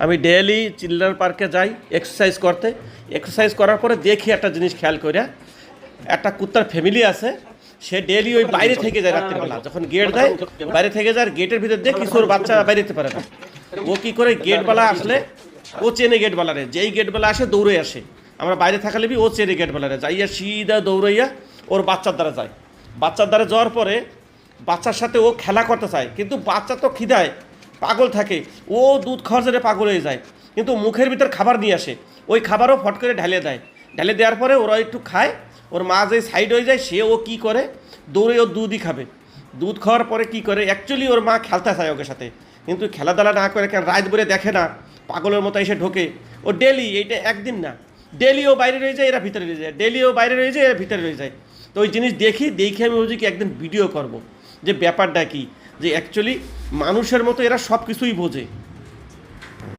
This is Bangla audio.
আমি ডেইলি চিলড্রেন পার্কে যাই এক্সারসাইজ করতে। এক্সারসাইজ করার পরে দেখি একটা জিনিস খেয়াল করে, একটা কুত্তার ফ্যামিলি আছে, সে ডেইলি ওই বাইরে থেকে যায় রাত্রিবেলা, যখন গেট দেয় বাইরে থেকে যায়, আর গেটের ভিতর দিয়ে কিছু ওর বাচ্চা বাইরে যেতে পারে না। ও কী করে, গেটবেলা আসলে ও চেনে গেটবেলারে, যেই গেটবেলা আসে দৌড়ে আসে, আমরা বাইরে থাকালে ও চেনে গেটবেলারে, যাইয়া সিধা দৌড়াইয়া ওর বাচ্চার দ্বারা যায়। বাচ্চার দ্বারা যাওয়ার পরে বাচ্চার সাথে ও খেলা করতে চায়, কিন্তু বাচ্চা তো খিদায় পাগল থাকে, ও দুধ খাওয়ার জন্য পাগল হয়ে যায়, কিন্তু মুখের ভিতর খাবার নিয়ে আসে, ওই খাবারও ফট করে ঢেলে দেয়। ঢেলে দেওয়ার পরে ওরা একটু খায়, ওর মা যে সাইড হয়ে যায়, সে ও কী করে দৌড়ে ও দুধই খাবে। দুধ খাওয়ার পরে কী করে, অ্যাকচুয়ালি ওর মা খেলতে চায় ওকে সাথে, কিন্তু খেলাধুলা না করে কেন রাত ভরে দেখে না, পাগলের মতো এসে ঢোকে। ও ডেলি, এইটা একদিন না, ডেলি ও বাইরে রয়ে যায়, এরা ভিতরে রয়ে যায়, ডেলি ও বাইরে রয়ে যায়, এরা ভিতরে রয়ে যায়। তো ওই জিনিস দেখে আমি বলছি কি একদিন ভিডিও করব, যে ব্যাপারটা কি, যে অ্যাকচুয়ালি মানুষের মতো এরা সব কিছুই বোঝে।